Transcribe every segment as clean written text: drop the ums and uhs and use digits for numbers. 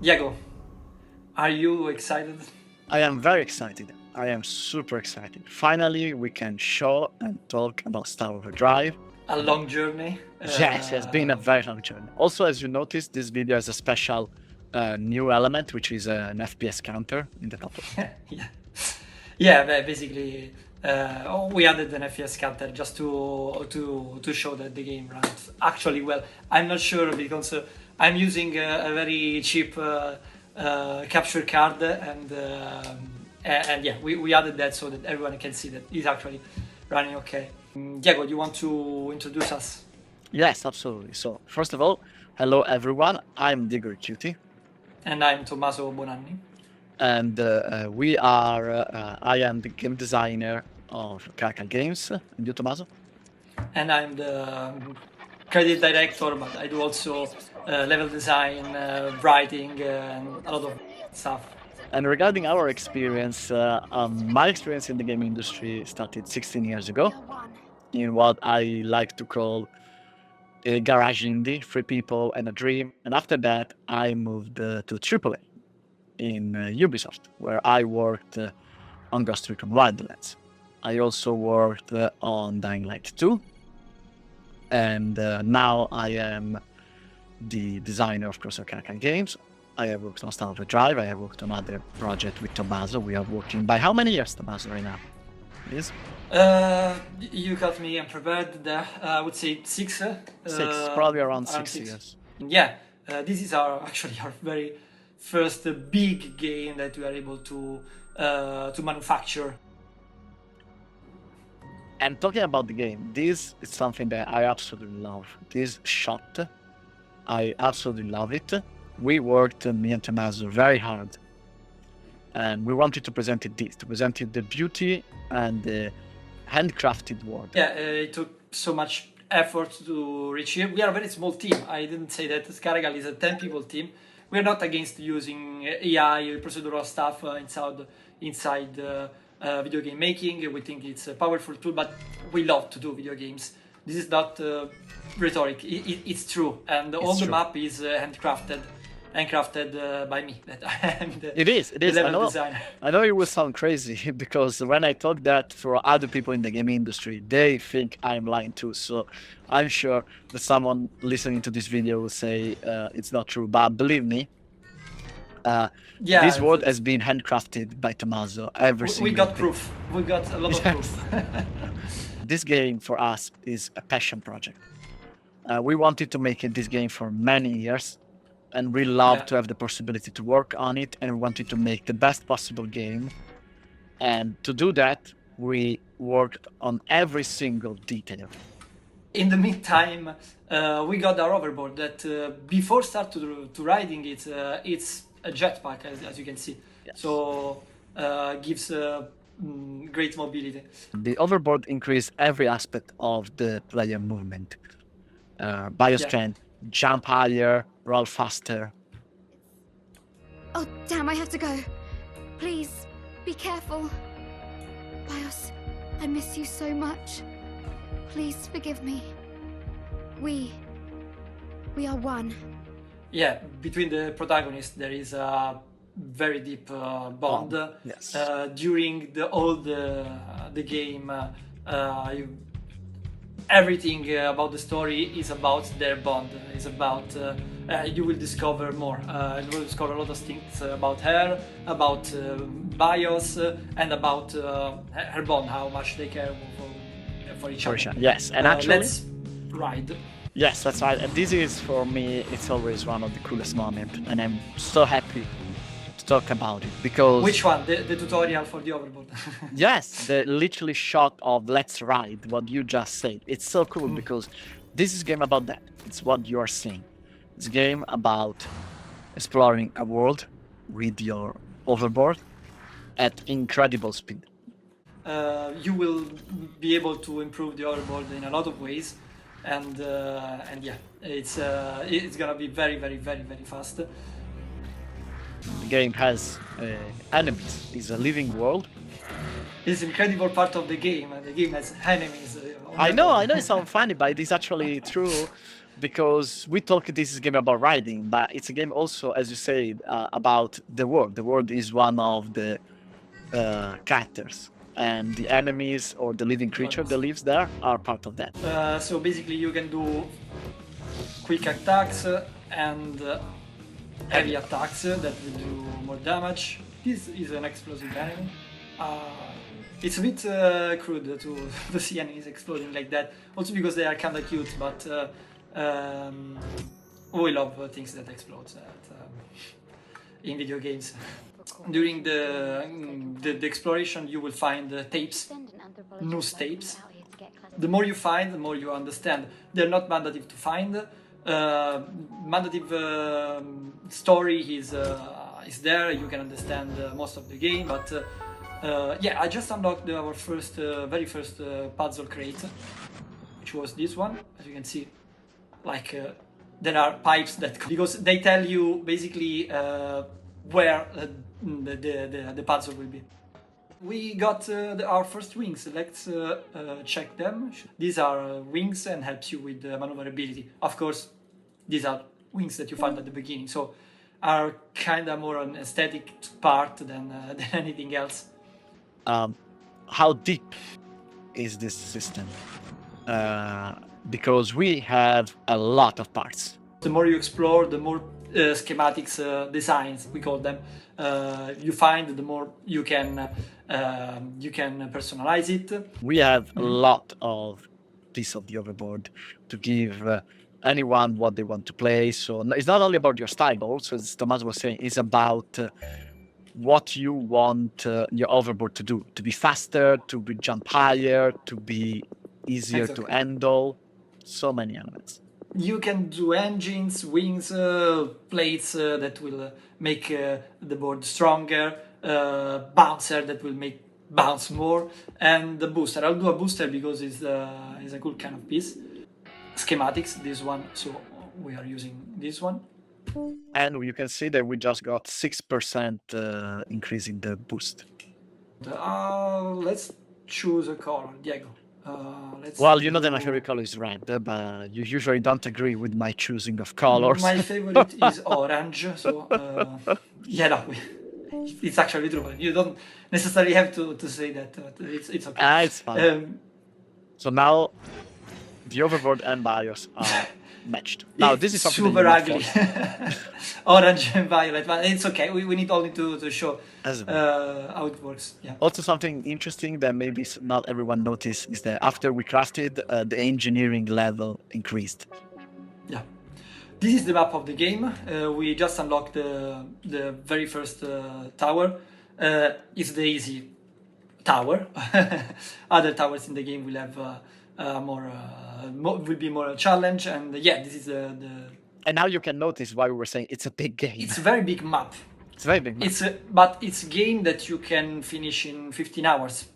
Diego, are you excited? I am very excited. I am super excited. Finally, we can show and talk about Star Overdrive. A long journey. Yes, it's been a very long journey. Also, as you noticed, this video has a special new element, which is an FPS counter in the top. Yeah, yeah. Basically, we added an FPS counter just to show that the game runs actually well. I'm not sure because I'm using a very cheap capture card, and yeah, we added that so that everyone can see that it's actually running okay. Diego, do you want to introduce us? Yes, absolutely. So, first of all, hello everyone. I'm Digger Cutie, And I'm Tommaso Bonanni. and we are. I am the game designer of Caracal Games. And you, Tommaso? And I'm the credit director, but I do also level design, writing, and a lot of stuff. And regarding our experience, my experience in the game industry started 16 years ago in what I like to call a garage indie, 3 people and a dream. And after that, I moved to AAA in Ubisoft, where I worked on Ghost Recon Wildlands. I also worked on Dying Light 2, and now I am the designer of Caracal Games. I have worked on Star Overdrive. I have worked on other projects with Tommaso. We are working by how many years, Tommaso, right now? Yes? You got me unprepared there. I would say 6. 6, probably around 6 years. Yeah, this is actually our very first big game that we are able to manufacture. And talking about the game, this is something that I absolutely love. This shot, I absolutely love it. We worked, me and Tommaso, very hard. And we wanted to present it this, to present it the beauty and the handcrafted world. Yeah, it took so much effort to reach here. We are a very small team. I didn't say that Caracal is a 10 people team. We are not against using AI, procedural stuff inside video game making. We think it's a powerful tool, but we love to do video games. This is not rhetoric. It's true, and all the map is handcrafted by me. That I am it is. the level designer. I know it will sound crazy because when I talk that for other people in the game industry, they think I'm lying too. So I'm sure that someone listening to this video will say it's not true. But believe me, this world has been handcrafted by Tommaso every single We got day. proof. We got a lot of proof. This game for us is a passion project. We wanted to make this game for many years, and we love to have the possibility to work on it, and we wanted to make the best possible game. And to do that, we worked on every single detail. In the meantime, we got our hoverboard that before start to riding it, it's a jetpack, as you can see. Yes. So gives great mobility. The hoverboard increased every aspect of the player movement. Biostrength, jump higher, roll faster. Oh, damn, I have to go. Please, be careful. Bios, I miss you so much. Please forgive me. We are one. Yeah, between the protagonists there is a very deep bond. Yes. During the game, everything about the story is about their bond. It's about you will discover more. You will discover a lot of things about her, about Bios, and about her bond. How much they care for each other. Yes, and actually, let's ride. Yes, that's right. And this is, for me, it's always one of the coolest moments, and I'm so happy to talk about it because. Which one? The tutorial for the hoverboard? Yes, the literally shot of "Let's Ride," what you just said. It's so cool because this is a game about that. It's what you are seeing. It's a game about exploring a world with your hoverboard at incredible speed. You will be able to improve the hoverboard in a lot of ways, and yeah, it's gonna be very, very, very, very fast. The game has enemies. It's a living world. It's an incredible part of the game, and the game has enemies. I know it sounds funny, but it is actually true. because we talk this is a game about riding, but it's a game also, as you said, about the world. The world is one of the characters, and the enemies or the living creature that lives there are part of that. So basically you can do quick attacks and heavy attacks that will do more damage. This is an explosive enemy. It's a bit crude to see enemies exploding like that, also because they are kind of cute, but we love things that explode in video games. During the exploration you will find tapes, news tapes. The more you find, the more you understand. They're not mandative to find. Mandative story is there, you can understand most of the game, but yeah, I just unlocked our very first puzzle crate, which was this one. As you can see, like there are pipes that because they tell you basically where the puzzle will be. We got our first wings. Let's check them. These are wings and helps you with maneuverability. Of course, these are wings that you find at the beginning, so are kind of more an aesthetic part than anything else. How deep is this system? Because we have a lot of parts. The more you explore, the more schematics, designs, we call them, you find, the more you can personalize it. We have a lot of pieces of the overboard to give anyone what they want to play. So it's not only about your style, but also, as Tommaso was saying, it's about what you want your overboard to do. To be faster, to be jump higher, to be easier to handle. So many elements. You can do engines, wings, plates that will make the board stronger, bouncer that will make bounce more, and the booster. I'll do a booster because it's a cool kind of piece. Schematics, this one, so we are using this one. And you can see that we just got 6% increase in the boost. Let's choose a color, Diego. Well, you know that my favorite color is red, but you usually don't agree with my choosing of colors. My favorite is orange, so yeah, no, it's actually true. You don't necessarily have to say that, but it's okay. It's fine. So now the overboard and BIOS are matched. Now this is something super that you ugly. force. Orange and violet, but it's okay. We need only to show how it works. Yeah. Also, something interesting that maybe not everyone noticed is that after we crafted, the engineering level increased. Yeah. This is the map of the game. We just unlocked the very first tower. It's the easy tower. Other towers in the game will have will be more a challenge, and yeah, this is the. And now you can notice why we were saying it's a big game. It's a very big map. It's a very big map. But it's a game that you can finish in 15 hours.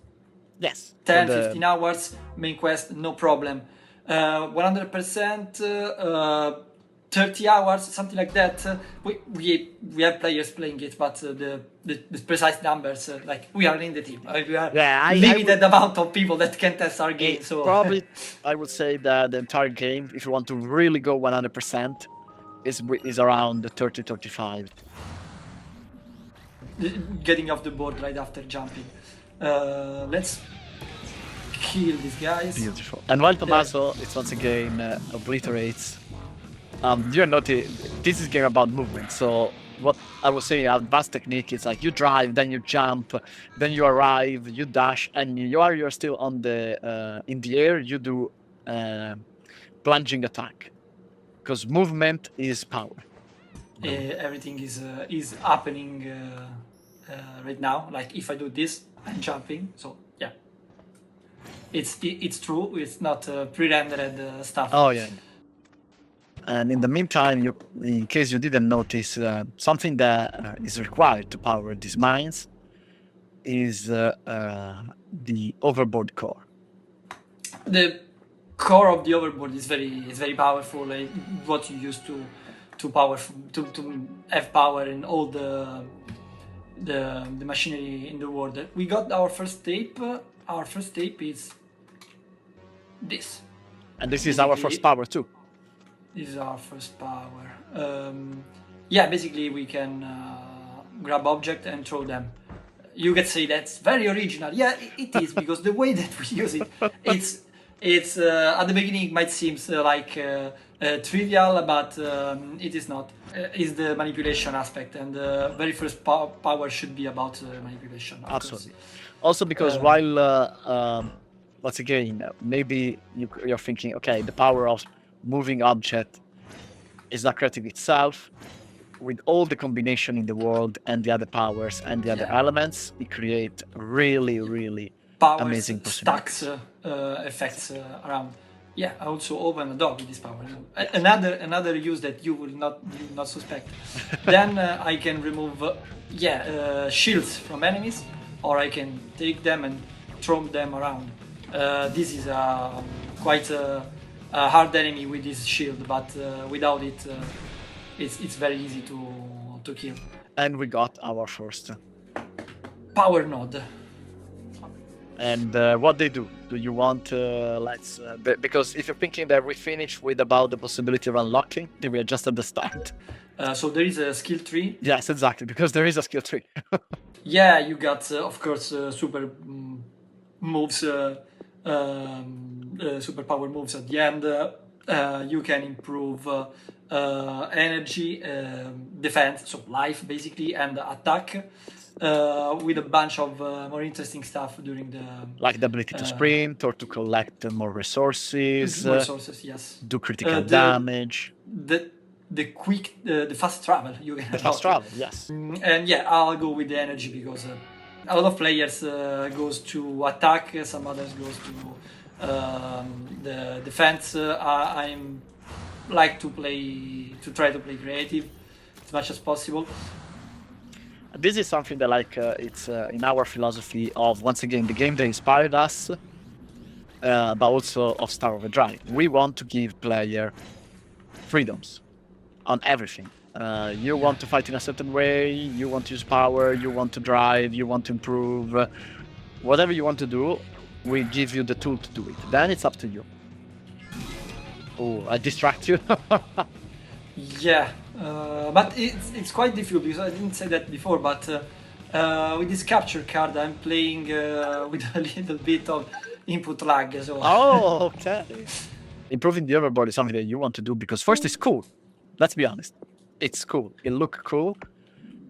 Yes. 10, 15 hours, main quest, no problem. 100%, 30 hours, something like that. We have players playing it, but the precise numbers, like we are in the team. We are limited amount of people that can test our game. So probably, I would say that the entire game, if you want to really go 100%, is around 30-35. Getting off the board right after jumping. Let's kill these guys. Beautiful. And while Tommaso, it's once again obliterates. You're not. This is a game about movement. So what I was saying, advanced technique is like you drive, then you jump, then you arrive, you dash, and you're still on the in the air. You do plunging attack, because movement is power. Everything is happening right now. Like if I do this, I'm jumping. So yeah, it's true. It's not pre-rendered stuff. Oh yeah. And in the meantime, in case you didn't notice, something that is required to power these mines is the overboard core. The core of the overboard is very powerful. Like what you use to have power in all the machinery in the world. We got our first tape. Our first tape is this. And this is our first power too. This is our first power. Yeah, basically we can grab object and throw them. You could say that's very original. Yeah, it is, because the way that we use it, it's at the beginning it might seem like trivial, but it is not. It's the manipulation aspect, and the very first power should be about manipulation. Absolutely. Also because while once again, maybe you're thinking, okay, the power of moving object is not creative itself. With all the combination in the world and the other powers and the other elements, it creates really, really powers, amazing possibilities. stacks, effects around. Yeah, I also open a door with this power. Another use that you will not suspect. Then I can remove shields from enemies, or I can take them and throw them around. This is quite a hard enemy with this shield, but without it, it's very easy to kill. And we got our first power node. And what they do? Do you want let's because if you're thinking that we finished with about the possibility of unlocking, then we are just at the start. So there is a skill tree. Yes, exactly, because there is a skill tree. Yeah, you got of course super moves, super power moves at the end. You can improve energy, defense, so life basically, and attack. With a bunch of more interesting stuff during the... Like the ability to sprint or to collect more resources. More resources, yes. Do critical damage. The fast travel. You can the fast travel, yes. And yeah, I'll go with the energy because a lot of players goes to attack, some others goes to the defense. I'm like to try to play creative as much as possible. This is something that it's in our philosophy of, once again, the game that inspired us, but also of Star Overdrive. We want to give player freedoms on everything. You want to fight in a certain way, you want to use power, you want to drive, you want to improve. Whatever you want to do, we give you the tool to do it. Then it's up to you. Oh, I distract you? Yeah. But it's quite difficult because I didn't say that before, but with this capture card I'm playing with a little bit of input lag. So. Oh, okay. Improving the hoverboard is something that you want to do because first it's cool. Let's be honest. It's cool. It looks cool.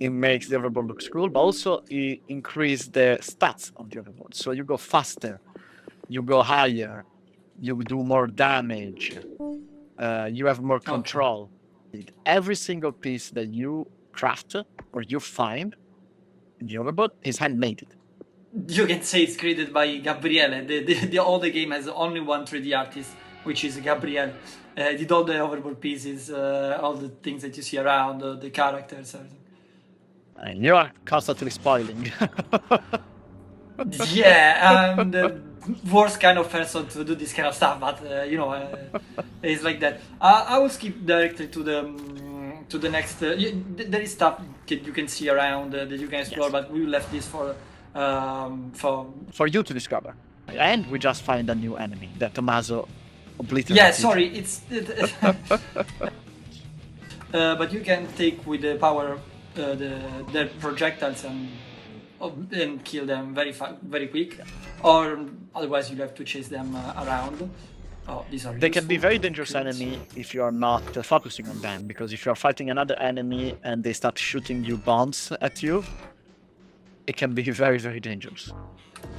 It makes the hoverboard look cool, but also it increases the stats of the hoverboard. So you go faster, you go higher, you do more damage, you have more control. Okay. Every single piece that you craft or you find in the hoverboard is handmade. You can say it's created by Gabriele. All the game has only one 3D artist, which is Gabriele. Did all the hoverboard pieces, all the things that you see around, the characters, everything. And you are constantly spoiling. Yeah, I'm the worst kind of person to do this kind of stuff, but it's like that. I will skip directly to the next. There is stuff that you can see around that you can explore, yes. But we left this for you to discover. And we just find a new enemy that Tommaso obliterated. Yeah, sorry, it's. But you can take with the power their projectiles and kill them very quick, or otherwise you have to chase them around. Oh, these are they can be very dangerous enemy if you are not focusing on them, because if you are fighting another enemy and they start shooting you bombs at you, it can be very, very dangerous.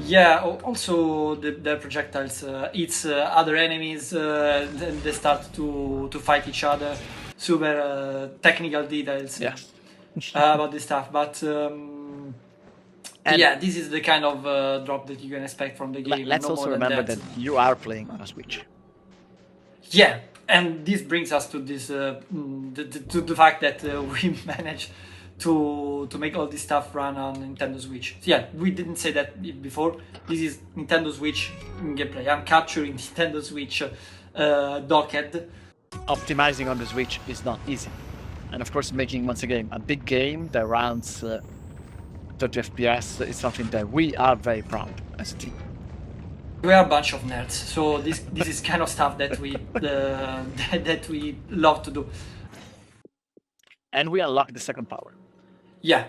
Yeah, also the projectiles eats other enemies, then they start to fight each other. Super technical details about this stuff, but yeah, this is the kind of drop that you can expect from the game. Let's also remember that you are playing on a Switch. Yeah, and this brings us to this to the fact that we managed to make all this stuff run on Nintendo Switch. So yeah, we didn't say that before. This is Nintendo Switch gameplay. I'm capturing Nintendo Switch docked. Optimizing on the Switch is not easy, and of course, making once again a big game that runs 30 FPS is something that we are very proud as a team. We are a bunch of nerds, so this is kind of stuff that we that we love to do. And we unlock the second power. Yeah,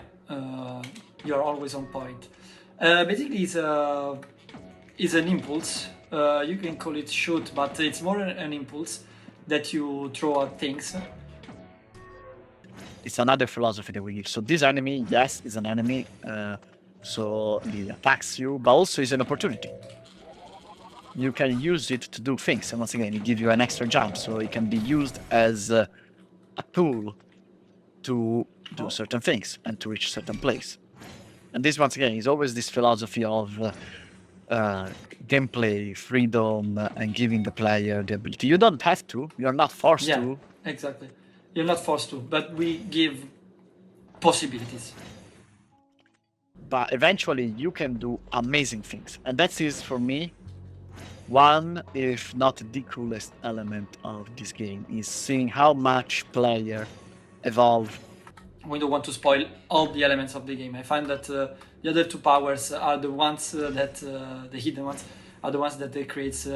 you're always on point. Basically, it's an impulse. You can call it shoot, but it's more an impulse that you throw at things. It's another philosophy that we give. So this enemy, yes, is an enemy. So it attacks you, but also is an opportunity. You can use it to do things, and once again, it gives you an extra jump, so it can be used as a tool to do certain things and to reach a certain place. And this, once again, is always this philosophy of gameplay, freedom, and giving the player the ability. You don't have to. You're not forced Yeah, to. exactly. You're not forced to, but we give possibilities. But eventually, you can do amazing things, and that is, for me, one, if not the coolest element of this game, is seeing how much player evolve. We don't want to spoil all the elements of the game. I find that the other two powers are the ones that the hidden ones are the ones that they create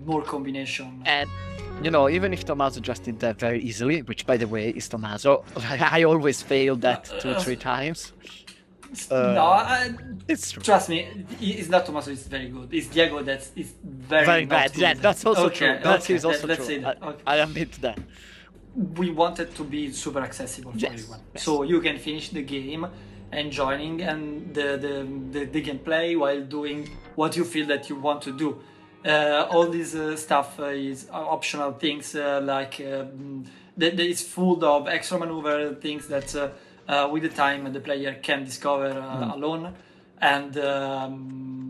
more combination. And you know, even if Tommaso just did that very easily, which by the way is Tommaso, I always fail that 2-3 times. It's true. Trust me, it's not Tommaso. It's very good. It's Diego that's is very, Very bad. good. Yeah, that's also Okay, true. That okay, is also let's true. say that. Okay. I admit that. We wanted to be super accessible for Yes, everyone, yes. so you can finish the game enjoying and the gameplay while doing what you feel that you want to do. All this stuff is optional things like that is full of extra maneuver things that with the time the player can discover alone, and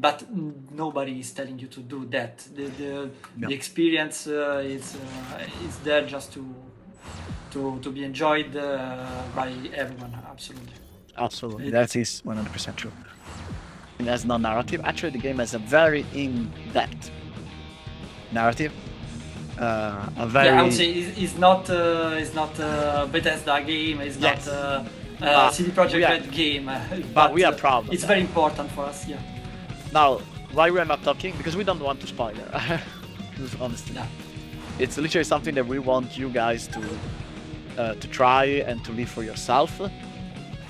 but nobody is telling you to do that. The experience is there just to be enjoyed by everyone. Absolutely, that is 100% true. It has no narrative. Actually, the game has a very in-depth narrative. A very. Yeah, I would say it's not Bethesda game. It's Yes. not CD Projekt Yeah. Red game. But we are proud of It's that. very important for us. Yeah. Now, why we are not talking? Because we don't want to spoil it. Honestly, Yeah. it's literally something that we want you guys to try and to live for yourself.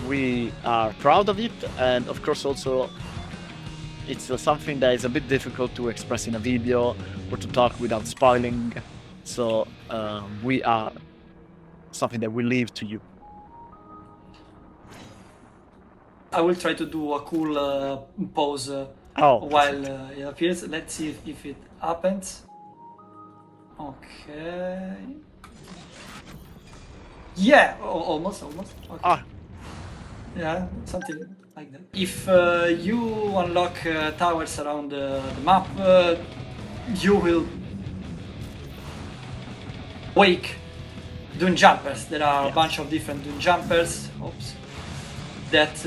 We are proud of it, and of course also it's something that is a bit difficult to express in a video or to talk without spoiling. So we are something that we leave to you. I will try to do a cool pose Oh, while it appears. Let's see if it happens. Okay. Yeah, almost. Okay. Ah, Yeah, something like that. If you unlock towers around the map, you will wake Dune jumpers. There are a bunch of different Dune jumpers. Oops. That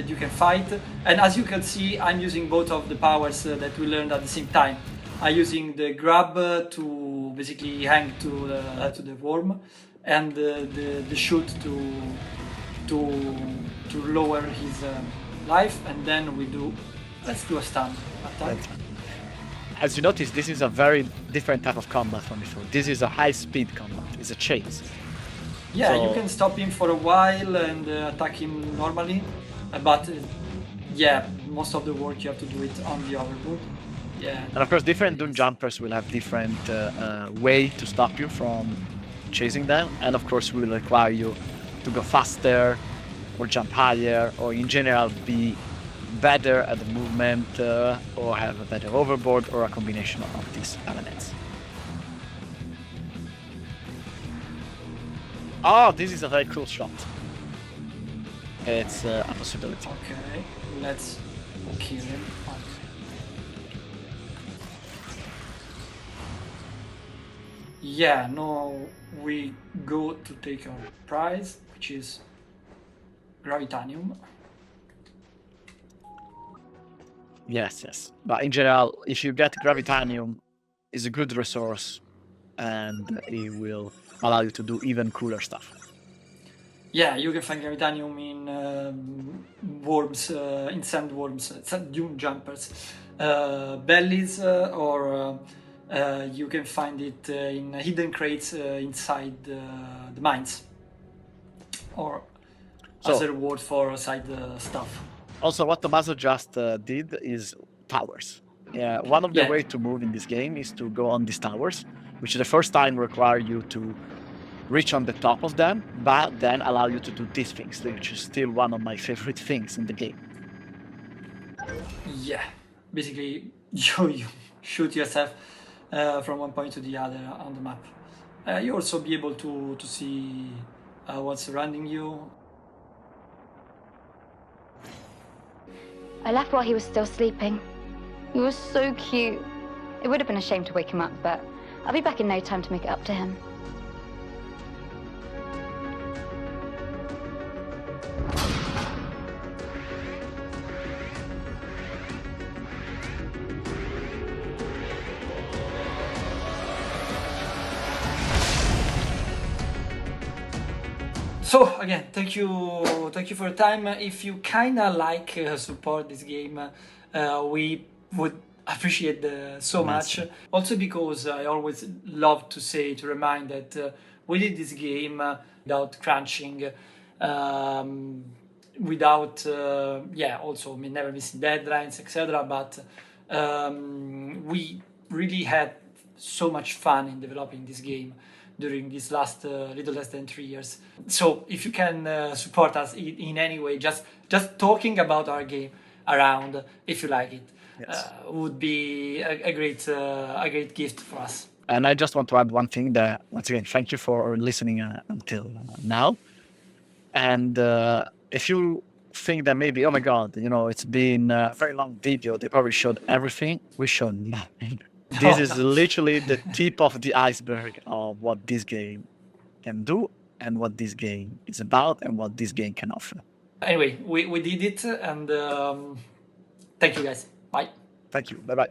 you can fight. And as you can see, I'm using both of the powers that we learned at the same time. I'm using the grab to basically hang to the worm, and the shoot to lower his life, and then let's do a stun attack. as you notice, this is a very different type of combat from before. This is a high-speed combat. It's a chase. Yeah, So- you can stop him for a while and attack him normally, but yeah, most of the work you have to do it on the Hoverboard. Yeah. And of course, different Dune jumpers will have different way to stop you from chasing them, and of course, will require you to go faster, or jump higher, or in general be better at the movement, or have a better overboard, or a combination of these elements. Oh, this is a very cool shot. It's a possibility. Okay, let's kill him. Okay. Yeah, now we go to take our prize, which is Gravitanium. Yes. But in general, if you get Gravitanium, it's a good resource, and it will allow you to do even cooler stuff. Yeah, you can find gravitanium in worms, in sandworms, dune jumpers, bellies, or you can find it in hidden crates inside the mines, or as a reward for side stuff. Also, what Tommaso just did is towers. Yeah, one of the Yeah. way to move in this game is to go on these towers, which the first time require you to reach on the top of them, but then allow you to do these things, which is still one of my favorite things in the game. Yeah, basically you shoot yourself from one point to the other on the map. You also be able to see what's surrounding you. I left while he was still sleeping. He was so cute. It would have been a shame to wake him up, but I'll be back in no time to make it up to him. So again, thank you for your time. If you kinda like support this game, we would appreciate so much. Also because I always love to remind that we did this game without crunching, without also never missing deadlines, etc. But we really had so much fun in developing this game during these last little less than 3 years. So if you can support us in any way, just talking about our game around, if you like it, would be a great gift for us. And I just want to add one thing that, once again, thank you for listening until now. And if you think that maybe, oh my God, it's been a very long video, they probably showed everything, we showed nothing. This is literally the tip of the iceberg of what this game can do and what this game is about and what this game can offer. Anyway, we did it, and thank you guys. Bye. Thank you. Bye-bye.